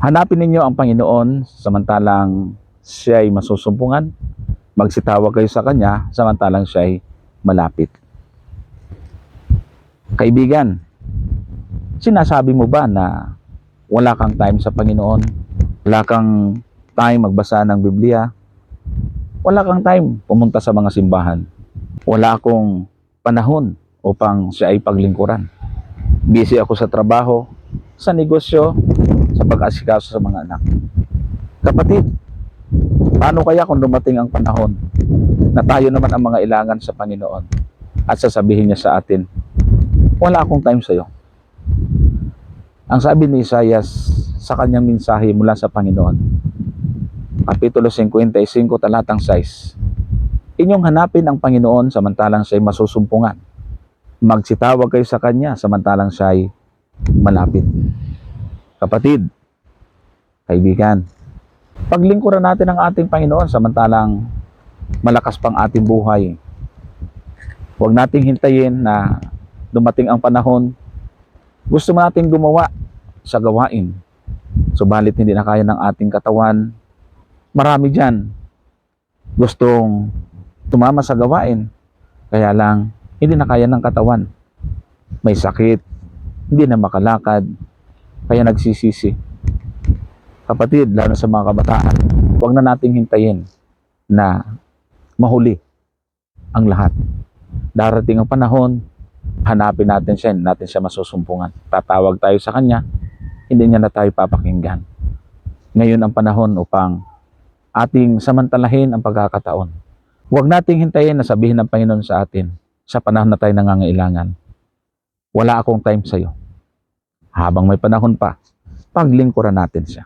Hanapin ninyo ang Panginoon samantalang siya ay masusumpungan. Magsitawag kayo sa Kanya samantalang siya ay malapit. Kaibigan, sinasabi mo ba na wala kang time sa Panginoon? Wala kang time magbasa ng Biblia? Wala kang time pumunta sa mga simbahan? Wala akong panahon upang siya ay paglingkuran. Busy ako sa trabaho, sa negosyo, sa pag-asikaso sa mga anak. Kapatid, paano kaya kung dumating ang panahon na tayo naman ang mga ilangan sa Panginoon at sasabihin niya sa atin, wala akong time sa iyo. Ang sabi ni Isaias sa kanyang mensahe mula sa Panginoon, Kapitulo 55, talatang 6, inyong hanapin ang Panginoon samantalang siya ay masusumpungan. Magsitawag kayo sa Kanya samantalang siya ay malapit. Kapatid, kaibigan, paglingkuran natin ang ating Panginoon samantalang malakas pang ating buhay. Huwag nating hintayin na dumating ang panahon, gusto nating gumawa sa gawain, subalit hindi na kaya ng ating katawan. Marami dyan gustong tumama sa gawain, kaya lang hindi na kaya ng katawan. May sakit, hindi na makalakad, kaya nagsisisi. Kapatid, lalo sa mga kabataan, huwag na nating hintayin na mahuli ang lahat. Darating ang panahon, hanapin natin siya masusumpungan. Tatawag tayo sa Kanya, hindi niya na tayo papakinggan. Ngayon ang panahon upang ating samantalahin ang pagkakataon. Huwag nating hintayin na sabihin ng Panginoon sa atin sa panahon na tayo nangangailangan, wala akong time sa iyo. Habang may panahon pa, paglingkuran natin siya.